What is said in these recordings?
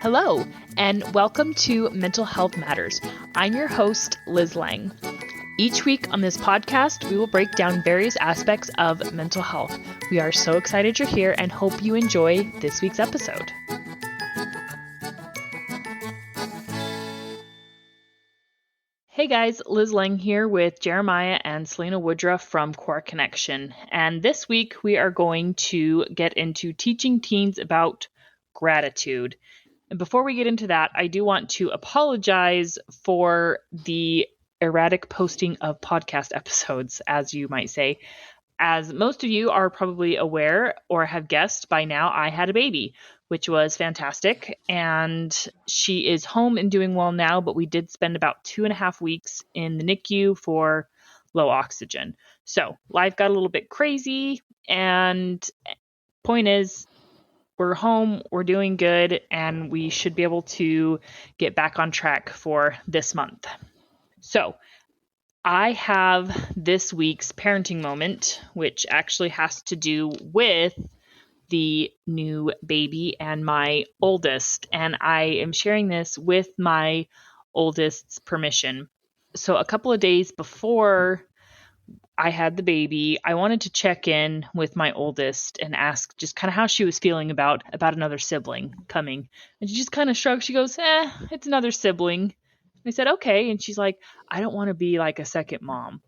Hello, and welcome to Mental Health Matters. I'm your host, Liz Lang. Each week on this podcast, we will break down various aspects of mental health. We are so excited you're here and hope you enjoy this week's episode. Hey guys, Liz Lang here with Jeremiah and Selina from Core Connection. And this week we are going to get into teaching teens about gratitude. And before we get into that, I do want to apologize for the erratic posting of podcast episodes, as you might say. As most of you are probably aware or have guessed by now, I had a baby, which was fantastic. And she is home and doing well now, but we did spend about 2.5 weeks in the NICU for low oxygen. So life got a little bit crazy. And point is, we're home, we're doing good, and we should be able to get back on track for this month. So I have this week's parenting moment, which actually has to do with the new baby and my oldest. And I am sharing this with my oldest's permission. So a couple of days before I had the baby, I wanted to check in with my oldest and ask just kind of how she was feeling about another sibling coming. And she just kind of shrugged. She goes, it's another sibling. I said, okay. And she's like, I don't want to be like a second mom.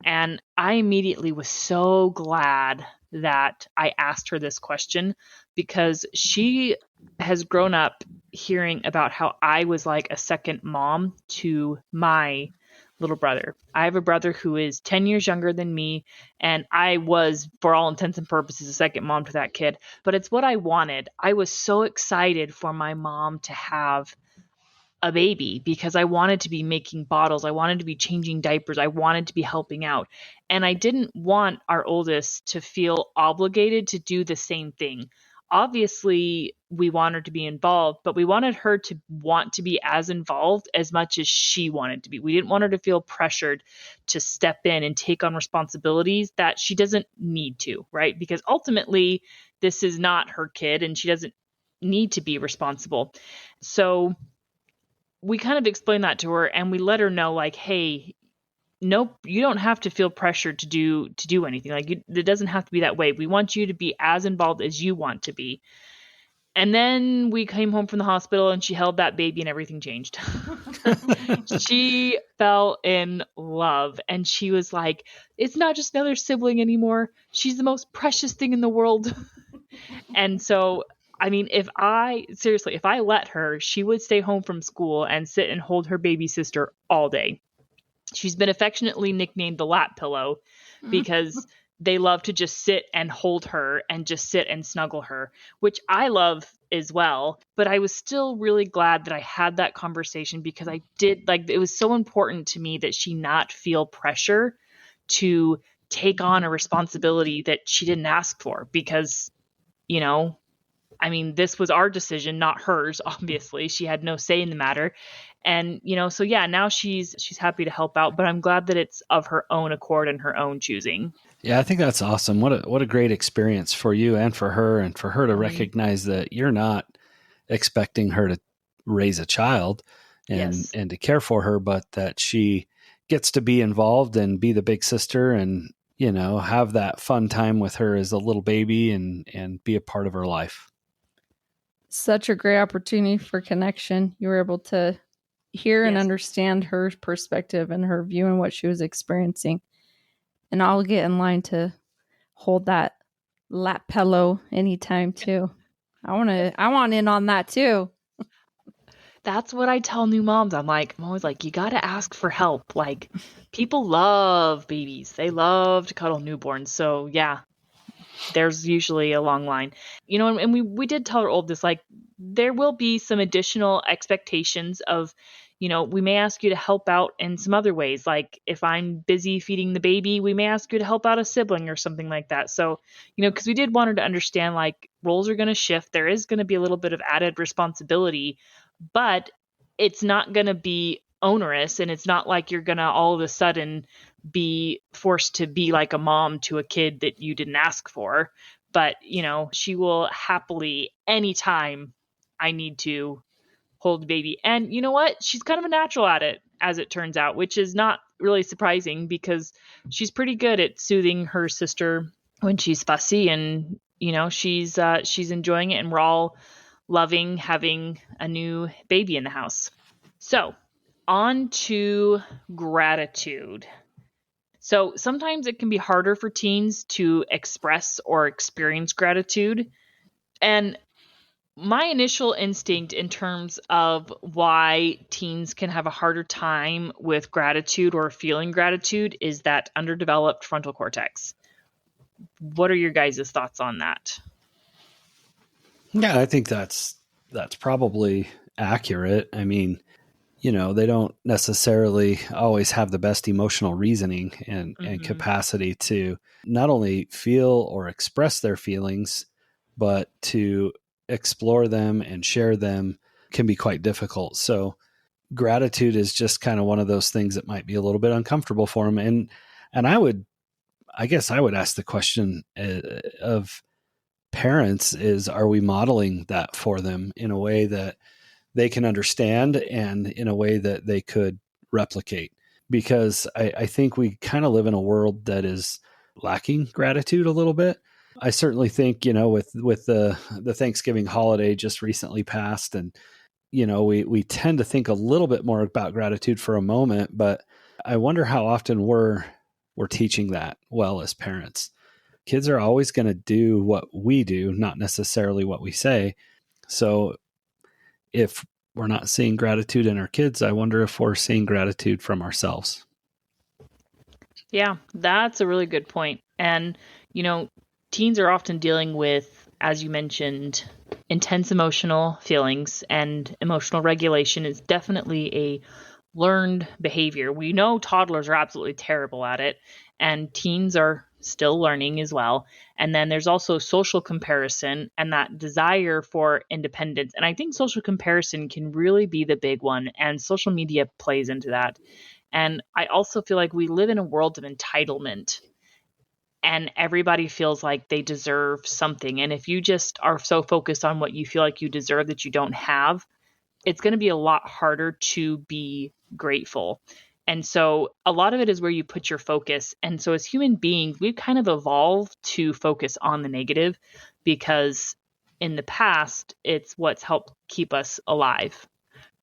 And I immediately was so glad that I asked her this question, because she has grown up hearing about how I was like a second mom to my little brother. I have a brother who is 10 years younger than me, and I was, for all intents and purposes, a second mom to that kid. But it's what I wanted. I was so excited for my mom to have a baby because I wanted to be making bottles. I wanted to be changing diapers. I wanted to be helping out. And I didn't want our oldest to feel obligated to do the same thing. Obviously, we want her to be involved, but we wanted her to want to be as involved as much as she wanted to be. We didn't want her to feel pressured to step in and take on responsibilities that she doesn't need to, right? Because ultimately, this is not her kid and she doesn't need to be responsible. So we kind of explained that to her, and we let her know, like, hey, nope, you don't have to feel pressured to do anything. Like, it doesn't have to be that way. We want you to be as involved as you want to be. And then we came home from the hospital and she held that baby and everything changed. She fell in love and she was like, it's not just another sibling anymore. She's the most precious thing in the world. And so, I mean, if I let her, she would stay home from school and sit and hold her baby sister all day. She's been affectionately nicknamed the lap pillow because they love to just sit and hold her and just sit and snuggle her, which I love as well. But I was still really glad that I had that conversation because I did, like, it was so important to me that she not feel pressure to take on a responsibility that she didn't ask for because, you know, I mean, this was our decision, not hers, obviously. She had no say in the matter. And, you know, so yeah, now she's happy to help out, but I'm glad that it's of her own accord and her own choosing. Yeah, I think that's awesome. What a great experience for you and for her to recognize that you're not expecting her to raise a child and to care for her, but that she gets to be involved and be the big sister and, you know, have that fun time with her as a little baby and be a part of her life. Such a great opportunity for connection. You were able to hear and understand her perspective and her view and what she was experiencing. And I'll get in line to hold that lap pillow anytime too. I want in on that too. That's what I tell new moms. I'm always like, you got to ask for help. Like, people love babies. They love to cuddle newborns. So yeah, there's usually a long line, you know, and we did tell our oldest, like, there will be some additional expectations of, you know, we may ask you to help out in some other ways. Like if I'm busy feeding the baby, we may ask you to help out a sibling or something like that. So, you know, because we did want her to understand, like, roles are going to shift. There is going to be a little bit of added responsibility, but it's not going to be onerous. And it's not like you're going to all of a sudden be forced to be like a mom to a kid that you didn't ask for. But, you know, she will happily, anytime I need to hold the baby. And you know what? She's kind of a natural at it, as it turns out, which is not really surprising because she's pretty good at soothing her sister when she's fussy, and she's enjoying it, and we're all loving having a new baby in the house. So, on to gratitude. So, sometimes it can be harder for teens to express or experience gratitude. And my initial instinct in terms of why teens can have a harder time with gratitude or feeling gratitude is that underdeveloped frontal cortex. What are your guys' thoughts on that? Yeah, I think that's probably accurate. I mean, they don't necessarily always have the best emotional reasoning and capacity to not only feel or express their feelings, but to explore them and share them can be quite difficult. So gratitude is just kind of one of those things that might be a little bit uncomfortable for them. And I guess I would ask the question of parents is, are we modeling that for them in a way that they can understand and in a way that they could replicate? Because I think we kind of live in a world that is lacking gratitude a little bit. I certainly think, with the Thanksgiving holiday just recently passed, and, we tend to think a little bit more about gratitude for a moment, but I wonder how often we're teaching that well as parents. Kids are always going to do what we do, not necessarily what we say. So if we're not seeing gratitude in our kids, I wonder if we're seeing gratitude from ourselves. Yeah, that's a really good point. And, teens are often dealing with, as you mentioned, intense emotional feelings, and emotional regulation is definitely a learned behavior. We know toddlers are absolutely terrible at it, and teens are still learning as well. And then there's also social comparison and that desire for independence. And I think social comparison can really be the big one, and social media plays into that. And I also feel like we live in a world of entitlement, and everybody feels like they deserve something. And if you just are so focused on what you feel like you deserve that you don't have, it's going to be a lot harder to be grateful. And so a lot of it is where you put your focus. And so as human beings, we've kind of evolved to focus on the negative because in the past, it's what's helped keep us alive,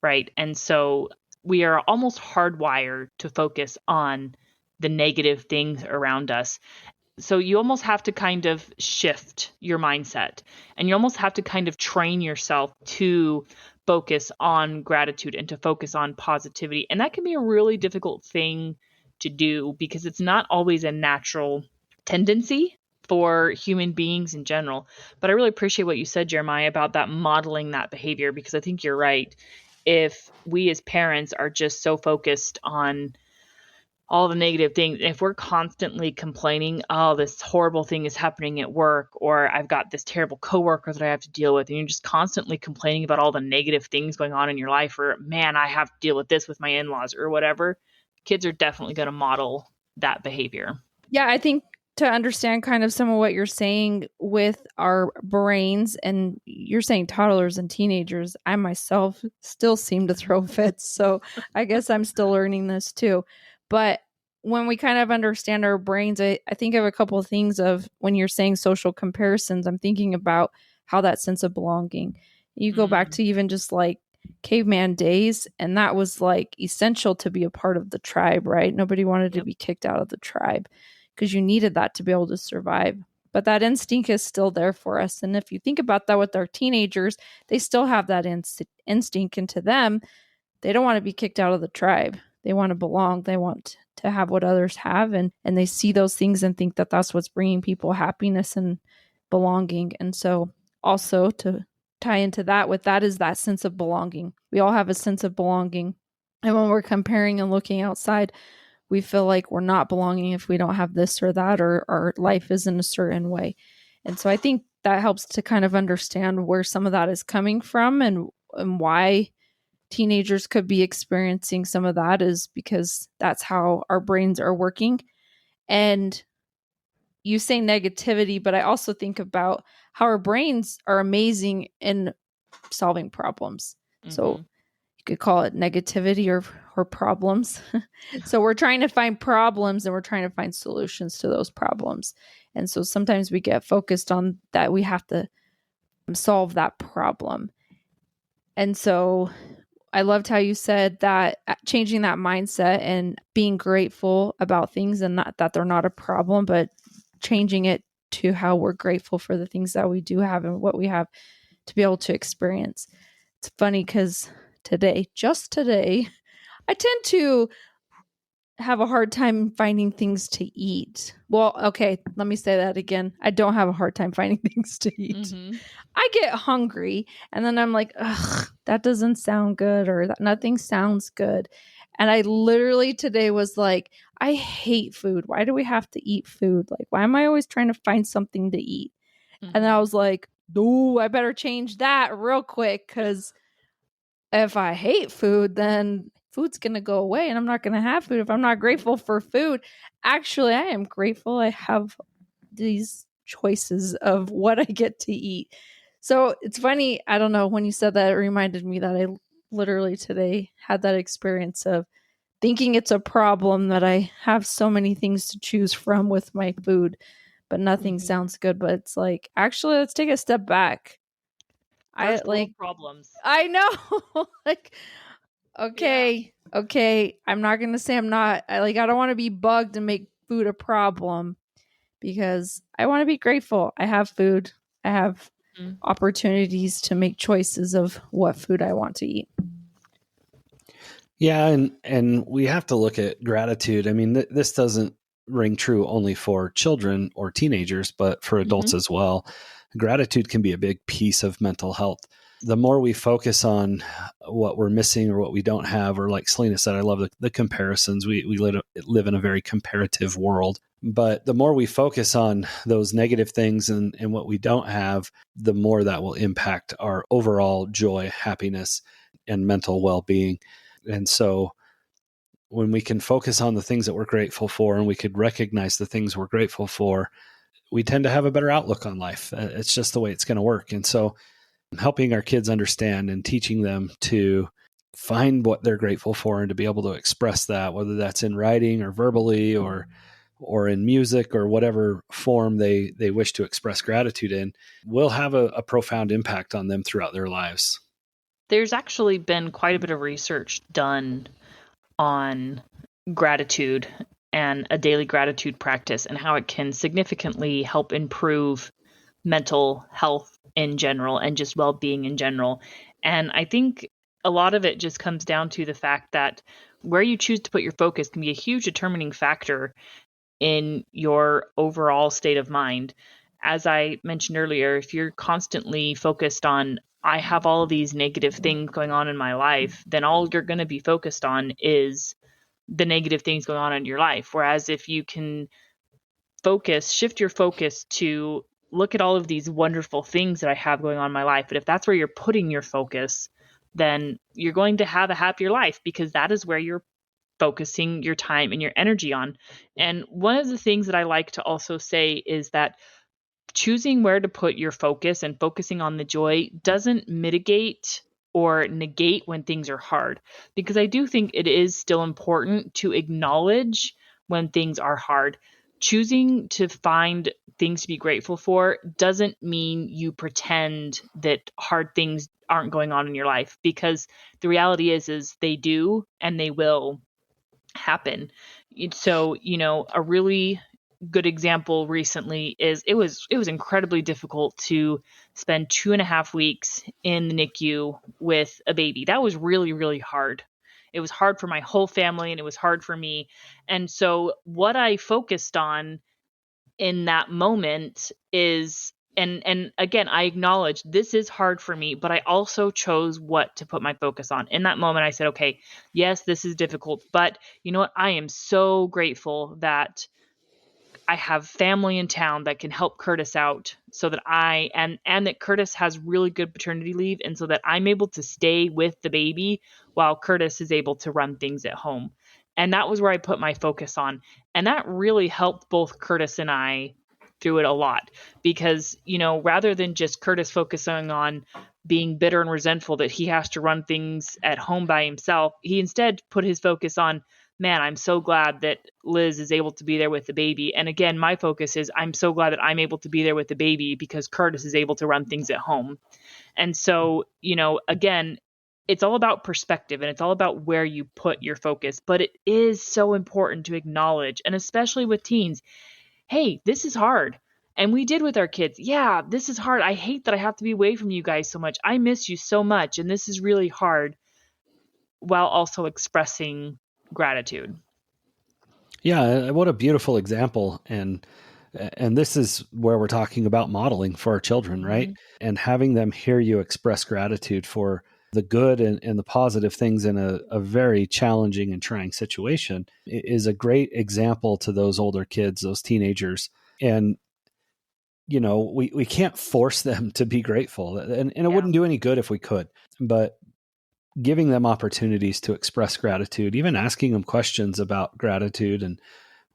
right? And so we are almost hardwired to focus on the negative things around us. So you almost have to kind of shift your mindset, and you almost have to kind of train yourself to focus on gratitude and to focus on positivity. And that can be a really difficult thing to do because it's not always a natural tendency for human beings in general. But I really appreciate what you said, Jeremiah, about that modeling that behavior, because I think you're right. If we as parents are just so focused on all the negative things, if we're constantly complaining, oh, this horrible thing is happening at work, or I've got this terrible coworker that I have to deal with, and you're just constantly complaining about all the negative things going on in your life, or man, I have to deal with this with my in-laws or whatever, kids are definitely going to model that behavior. Yeah, I think to understand kind of some of what you're saying with our brains, and you're saying toddlers and teenagers, I myself still seem to throw fits. So I guess I'm still learning this too. But when we kind of understand our brains, I think of a couple of things of when you're saying social comparisons, I'm thinking about how that sense of belonging. You go back to even just like caveman days, and that was like essential to be a part of the tribe, right? Nobody wanted to be kicked out of the tribe because you needed that to be able to survive. But that instinct is still there for us. And if you think about that with our teenagers, they still have that instinct into them. They don't want to be kicked out of the tribe. They want to belong. They want to have what others have. And they see those things and think that that's what's bringing people happiness and belonging. And so also to tie into that with that is that sense of belonging. We all have a sense of belonging. And when we're comparing and looking outside, we feel like we're not belonging if we don't have this or that, or our life is in a certain way. And so I think that helps to kind of understand where some of that is coming from, and why teenagers could be experiencing some of that is because that's how our brains are working. And you say negativity, but I also think about how our brains are amazing in solving problems. So you could call it negativity or problems. So we're trying to find problems and we're trying to find solutions to those problems. And so sometimes we get focused on that we have to solve that problem. And so I loved how you said that changing that mindset and being grateful about things and not that they're not a problem, but changing it to how we're grateful for the things that we do have and what we have to be able to experience. It's funny because just today, I tend to have a hard time finding things to eat. Well, okay, let me say that again. I don't have a hard time finding things to eat. I get hungry and then I'm like, ugh, that doesn't sound good, or that nothing sounds good. And I literally today was like, I hate food. Why do we have to eat food? Like, why am I always trying to find something to eat? And then I was like, no, I better change that real quick, because if I hate food, then food's going to go away and I'm not going to have food if I'm not grateful for food. Actually, I am grateful I have these choices of what I get to eat. So it's funny. I don't know. When you said that, it reminded me that I literally today had that experience of thinking it's a problem that I have so many things to choose from with my food, but nothing sounds good. But it's like, actually, let's take a step back. First world problems. I know. Like, okay. I'm not going to say I'm not. I don't want to be bugged and make food a problem, because I want to be grateful. I have food. I have opportunities to make choices of what food I want to eat. Yeah, and we have to look at gratitude. I mean, this doesn't ring true only for children or teenagers, but for adults as well. Gratitude can be a big piece of mental health. The more we focus on what we're missing or what we don't have, or like Selina said, I love the comparisons. We live in a very comparative world. But the more we focus on those negative things and what we don't have, the more that will impact our overall joy, happiness, and mental well-being. And so when we can focus on the things that we're grateful for and we could recognize the things we're grateful for, we tend to have a better outlook on life. It's just the way it's going to work. And so helping our kids understand and teaching them to find what they're grateful for and to be able to express that, whether that's in writing or verbally or in music or whatever form they wish to express gratitude in, will have a profound impact on them throughout their lives. There's actually been quite a bit of research done on gratitude and a daily gratitude practice and how it can significantly help improve mental health in general and just well-being in general. And I think a lot of it just comes down to the fact that where you choose to put your focus can be a huge determining factor in your overall state of mind. As I mentioned earlier, if you're constantly focused on, I have all of these negative things going on in my life, then all you're going to be focused on is the negative things going on in your life. Whereas if you can shift your focus to look at all of these wonderful things that I have going on in my life, but if that's where you're putting your focus, then you're going to have a happier life, because that is where you're focusing your time and your energy on. And one of the things that I like to also say is that choosing where to put your focus and focusing on the joy doesn't mitigate or negate when things are hard, because I do think it is still important to acknowledge when things are hard. Choosing to find things to be grateful for doesn't mean you pretend that hard things aren't going on in your life, because the reality is they do, and they will happen. So, a really good example recently is it was incredibly difficult to spend 2.5 weeks in the NICU with a baby. That was really, really hard. It was hard for my whole family, and it was hard for me. And so what I focused on in that moment is, and again, I acknowledge this is hard for me, but I also chose what to put my focus on. In that moment, I said, okay, yes, this is difficult, but you know what? I am so grateful that I have family in town that can help Curtis out, so that and that Curtis has really good paternity leave, and so that I'm able to stay with the baby while Curtis is able to run things at home. And that was where I put my focus on. And that really helped both Curtis and I through it a lot, because, rather than just Curtis focusing on being bitter and resentful that he has to run things at home by himself. He instead put his focus on, man, I'm so glad that Liz is able to be there with the baby. And again, my focus is, I'm so glad that I'm able to be there with the baby because Curtis is able to run things at home. And so, again, it's all about perspective and it's all about where you put your focus. But it is so important to acknowledge, and especially with teens, hey, this is hard. And we did with our kids. Yeah, this is hard. I hate that I have to be away from you guys so much. I miss you so much. And this is really hard, while also expressing gratitude. Yeah, what a beautiful example. And this is where we're talking about modeling for our children, right? And having them hear you express gratitude for the good and the positive things in a very challenging and trying situation is a great example to those older kids, those teenagers. And we can't force them to be grateful, and it wouldn't do any good if we could, but giving them opportunities to express gratitude, even asking them questions about gratitude and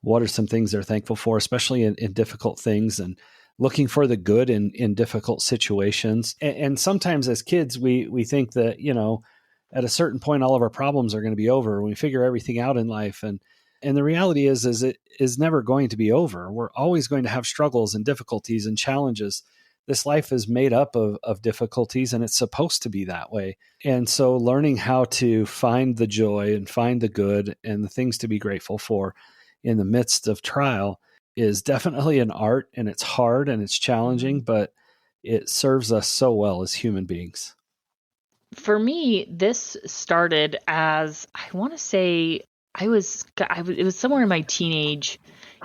what are some things they're thankful for, especially in difficult things, and looking for the good in difficult situations. And sometimes as kids, we think that, at a certain point, all of our problems are going to be over when we figure everything out in life. And the reality is it is never going to be over. We're always going to have struggles and difficulties and challenges. This life is made up of difficulties, and it's supposed to be that way. And so learning how to find the joy and find the good and the things to be grateful for in the midst of trial is definitely an art, and it's hard and it's challenging, but it serves us so well as human beings. For me, this started as, I want to say, it was somewhere in my teenage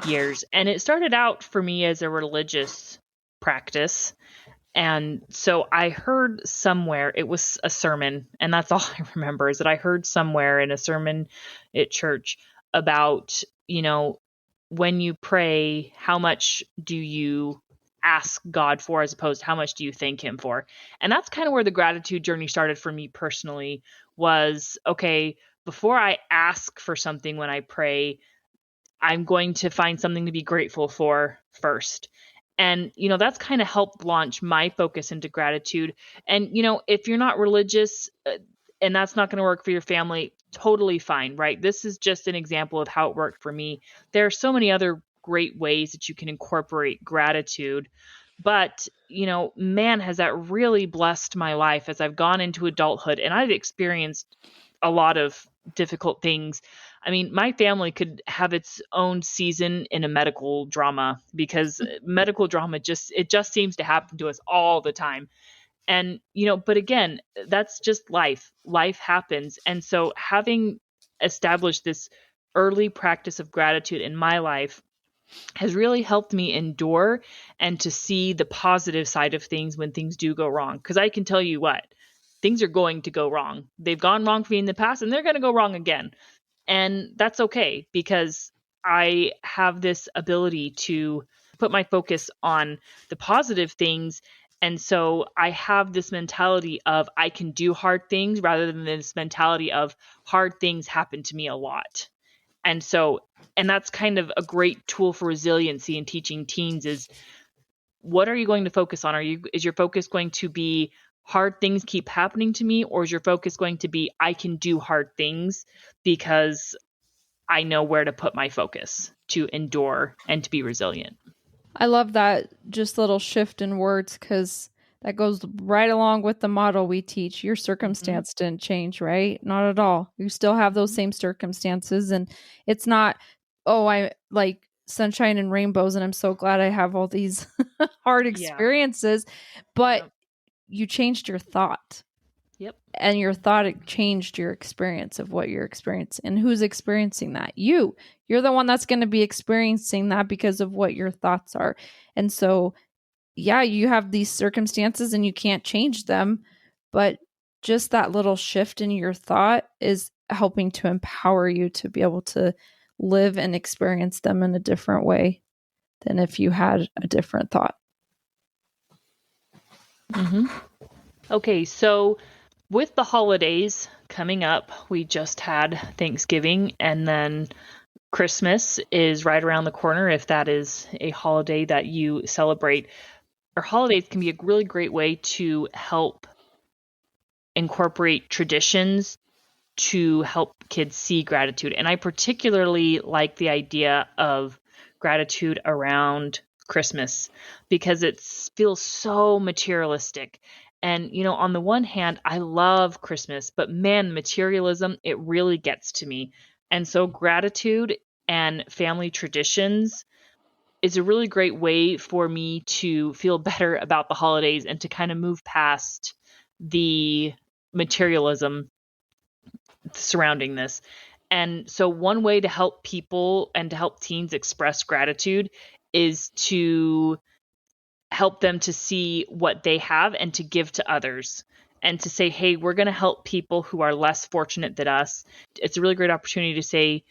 years, and it started out for me as a religious practice. And so I heard somewhere, it was a sermon, and that's all I remember, is that I heard somewhere in a sermon at church about, when you pray, how much do you ask God for, as opposed to how much do you thank him for? And that's kind of where the gratitude journey started for me personally, was, okay, before I ask for something when I pray, I'm going to find something to be grateful for first. And, that's kind of helped launch my focus into gratitude. And, if you're not religious and that's not going to work for your family, totally fine, right? This is just an example of how it worked for me. There are so many other great ways that you can incorporate gratitude. But, man, has that really blessed my life as I've gone into adulthood, and I've experienced a lot of difficult things. I mean, my family could have its own season in a medical drama, because medical drama just seems to happen to us all the time. And, but again, that's just life. Life happens. And so having established this early practice of gratitude in my life has really helped me endure and to see the positive side of things when things do go wrong. Because I can tell you what, things are going to go wrong. They've gone wrong for me in the past, and they're going to go wrong again. And that's okay, because I have this ability to put my focus on the positive things. And so I have this mentality of, I can do hard things, rather than this mentality of, hard things happen to me a lot. And that's kind of a great tool for resiliency in teaching teens, is, what are you going to focus on? Is your focus going to be, hard things keep happening to me? Or is your focus going to be, I can do hard things because I know where to put my focus to endure and to be resilient? I love that just little shift in words, because that goes right along with the model we teach. Your circumstance didn't change, right? Not at all. You still have those same circumstances, and it's not, oh, I like sunshine and rainbows, and I'm so glad I have all these hard experiences, but you changed your thought. Yep. And your thought changed your experience of what you're experiencing. And who's experiencing that? You're the one that's going to be experiencing that because of what your thoughts are. And so, yeah, you have these circumstances and you can't change them, but just that little shift in your thought is helping to empower you to be able to live and experience them in a different way than if you had a different thought. Mm-hmm. Okay, so with the holidays coming up, we just had Thanksgiving, and then Christmas is right around the corner, if that is a holiday that you celebrate. Our holidays can be a really great way to help incorporate traditions to help kids see gratitude. And I particularly like the idea of gratitude around Christmas because it feels so materialistic. And, on the one hand, I love Christmas, but man, materialism, it really gets to me. And so gratitude and family traditions is a really great way for me to feel better about the holidays and to kind of move past the materialism surrounding this. And so one way to help people and to help teens express gratitude is to help them to see what they have and to give to others and to say, hey, we're going to help people who are less fortunate than us. It's a really great opportunity to say,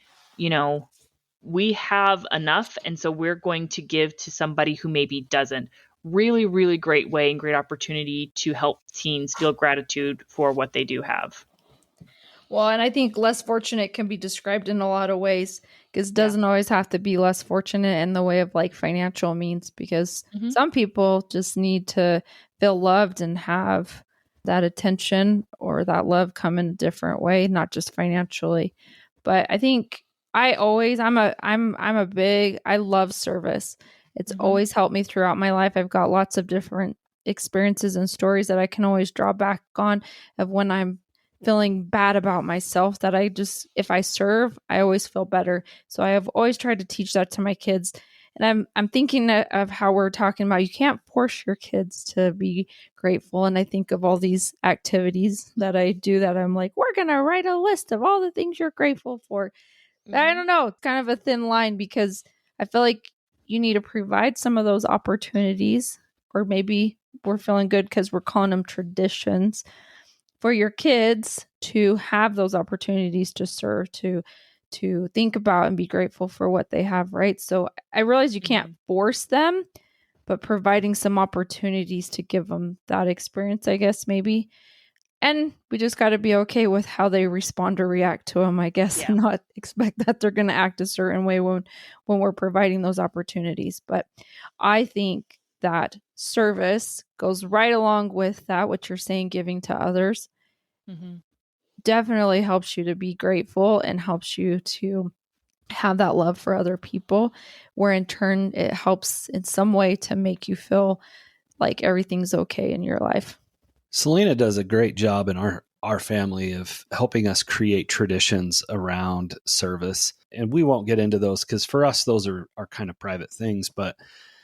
we have enough, and so we're going to give to somebody who maybe doesn't. Really, really great way and great opportunity to help teens feel gratitude for what they do have. Well, and I think less fortunate can be described in a lot of ways because it doesn't always have to be less fortunate in the way of like financial means, because some people just need to feel loved and have that attention or that love come in a different way, not just financially. But I think I love service. It's always helped me throughout my life. I've got lots of different experiences and stories that I can always draw back on of when I'm feeling bad about myself, that if I serve, I always feel better. So I have always tried to teach that to my kids. And I'm thinking of how we're talking about, you can't force your kids to be grateful. And I think of all these activities that I do that I'm like, we're going to write a list of all the things you're grateful for. I don't know. It's kind of a thin line because I feel like you need to provide some of those opportunities, or maybe we're feeling good because we're calling them traditions for your kids to have those opportunities to serve, to think about and be grateful for what they have, right? So I realize you can't force them, but providing some opportunities to give them that experience, I guess, maybe. And we just got to be okay with how they respond or react to them, I guess, and not expect that they're going to act a certain way when we're providing those opportunities. But I think that service goes right along with that, what you're saying, giving to others. Definitely helps you to be grateful and helps you to have that love for other people, where in turn it helps in some way to make you feel like everything's okay in your life. Selina does a great job in our family of helping us create traditions around service. And we won't get into those because for us, those are kind of private things. But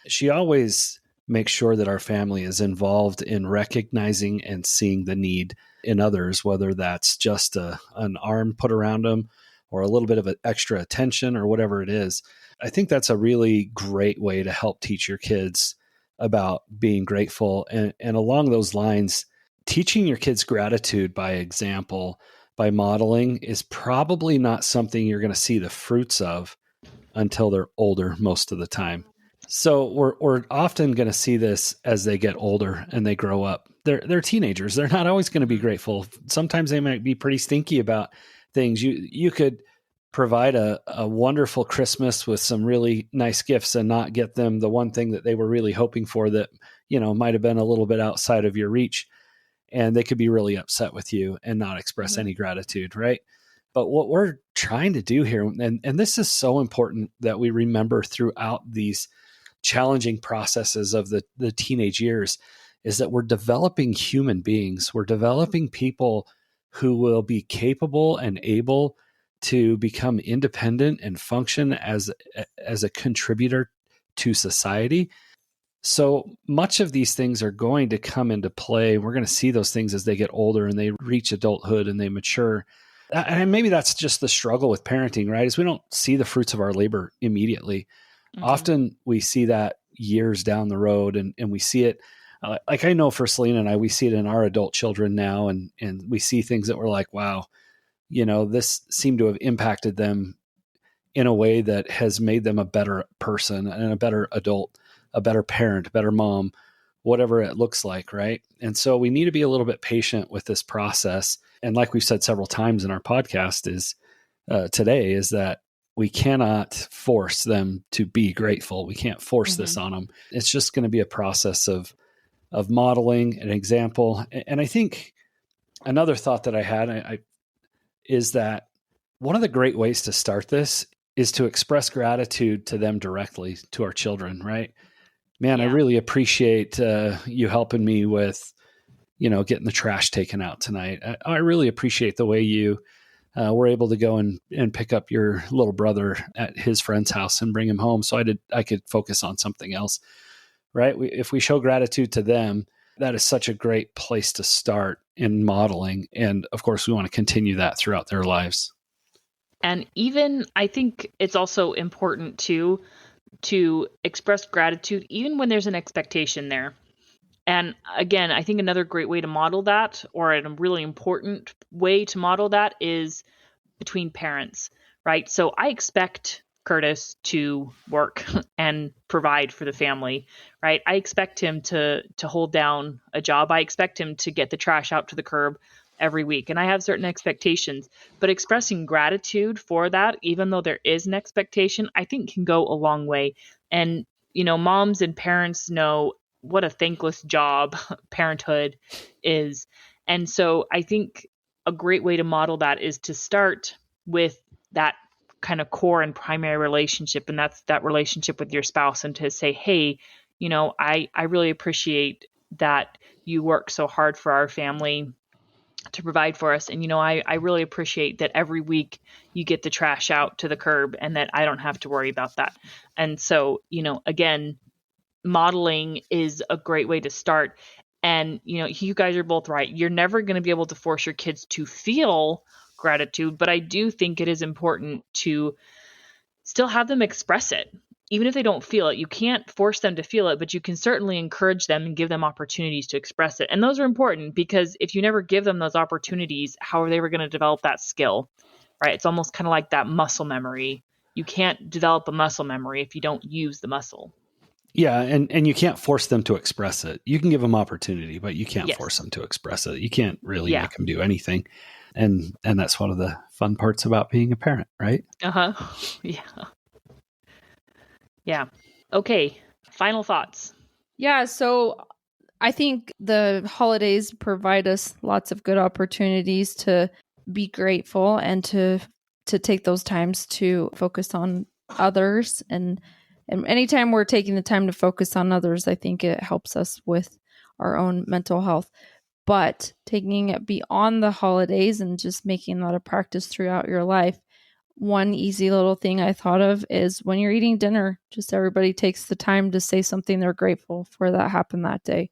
she always makes sure that our family is involved in recognizing and seeing the need in others, whether that's just an arm put around them or a little bit of extra attention or whatever it is. I think that's a really great way to help teach your kids about being grateful. And along those lines, teaching your kids gratitude by example, by modeling, is probably not something you're going to see the fruits of until they're older most of the time. So we're often going to see this as they get older and they grow up. They're teenagers. They're not always going to be grateful. Sometimes they might be pretty stinky about things. You could provide a wonderful Christmas with some really nice gifts and not get them the one thing that they were really hoping for that, might have been a little bit outside of your reach. And they could be really upset with you and not express any gratitude, right? But what we're trying to do here, and this is so important that we remember throughout these challenging processes of the teenage years, is that we're developing human beings. We're developing people who will be capable and able to become independent and function as a contributor to society. So much of these things are going to come into play. We're going to see those things as they get older and they reach adulthood and they mature. And maybe that's just the struggle with parenting, right? Is we don't see the fruits of our labor immediately. Often we see that years down the road, and we see it. Like I know for Selina and I, we see it in our adult children now, and we see things that we're like, wow, this seemed to have impacted them in a way that has made them a better person and a better adult, a better parent, a better mom, whatever it looks like, right? And so we need to be a little bit patient with this process. And like we've said several times in our podcast today, is that we cannot force them to be grateful. We can't force this on them. It's just going to be a process of modeling an example. And I think another thought that I had is that one of the great ways to start this is to express gratitude to them directly, to our children, right? Man, I really appreciate you helping me with, getting the trash taken out tonight. I really appreciate the way you were able to go and pick up your little brother at his friend's house and bring him home, so I could focus on something else, right? If we show gratitude to them, that is such a great place to start in modeling. And of course, we want to continue that throughout their lives. And even, I think it's also important to express gratitude even when there's an expectation there. And again, I think another great way to model that, or a really important way to model that, is between parents, right? So I expect Curtis to work and provide for the family, right? I expect him to hold down a job. I expect him to get the trash out to the curb every week. And I have certain expectations, but expressing gratitude for that, even though there is an expectation, I think can go a long way. And, moms and parents know what a thankless job parenthood is. And so I think a great way to model that is to start with that kind of core and primary relationship. And that's that relationship with your spouse, and to say, hey, I really appreciate that you work so hard for our family to provide for us. And, I really appreciate that every week you get the trash out to the curb and that I don't have to worry about that. And so, again, modeling is a great way to start. And, you guys are both right. You're never going to be able to force your kids to feel gratitude, but I do think it is important to still have them express it. Even if they don't feel it, you can't force them to feel it, but you can certainly encourage them and give them opportunities to express it. And those are important, because if you never give them those opportunities, how are they ever going to develop that skill, right? It's almost kind of like that muscle memory. You can't develop a muscle memory if you don't use the muscle. Yeah, and you can't force them to express it. You can give them opportunity, but you can't force them to express it. You can't really make them do anything. And that's one of the fun parts about being a parent, right? Uh-huh. Yeah. Yeah. Okay. Final thoughts. Yeah. So I think the holidays provide us lots of good opportunities to be grateful and to take those times to focus on others. And anytime we're taking the time to focus on others, I think it helps us with our own mental health. But taking it beyond the holidays and just making that a practice throughout your life, one easy little thing I thought of is when you're eating dinner, just everybody takes the time to say something they're grateful for that happened that day.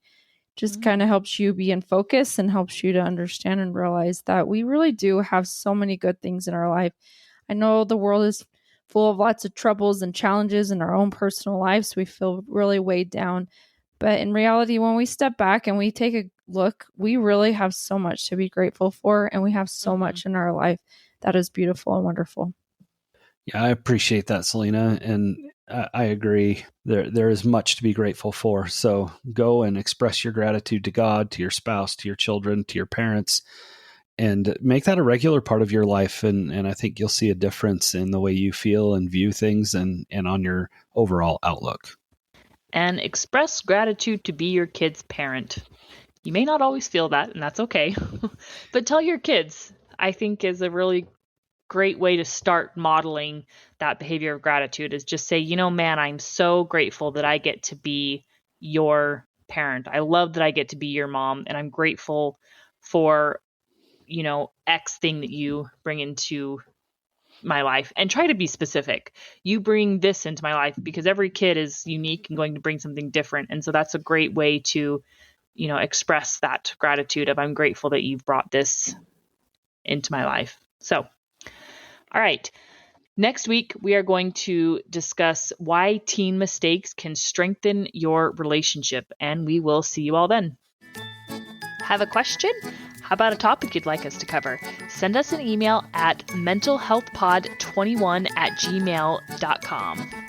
Just kind of helps you be in focus and helps you to understand and realize that we really do have so many good things in our life. I know the world is full of lots of troubles and challenges in our own personal lives. We feel really weighed down. But in reality, when we step back and we take a look, we really have so much to be grateful for. And we have so much in our life that is beautiful and wonderful. Yeah, I appreciate that, Selina. And I agree. There is much to be grateful for. So go and express your gratitude to God, to your spouse, to your children, to your parents, and make that a regular part of your life. And I think you'll see a difference in the way you feel and view things and on your overall outlook. And express gratitude to be your kid's parent. You may not always feel that, and that's okay. But tell your kids, I think, is a really great way to start modeling that behavior of gratitude, is just say, man, I'm so grateful that I get to be your parent. I love that I get to be your mom, and I'm grateful for, X thing that you bring into my life. And try to be specific. You bring this into my life, because every kid is unique and going to bring something different. And so that's a great way to, express that gratitude of, I'm grateful that you've brought this into my life. So, all right. Next week, we are going to discuss why teen mistakes can strengthen your relationship, and we will see you all then. Have a question? How about a topic you'd like us to cover? Send us an email at mentalhealthpod21@gmail.com.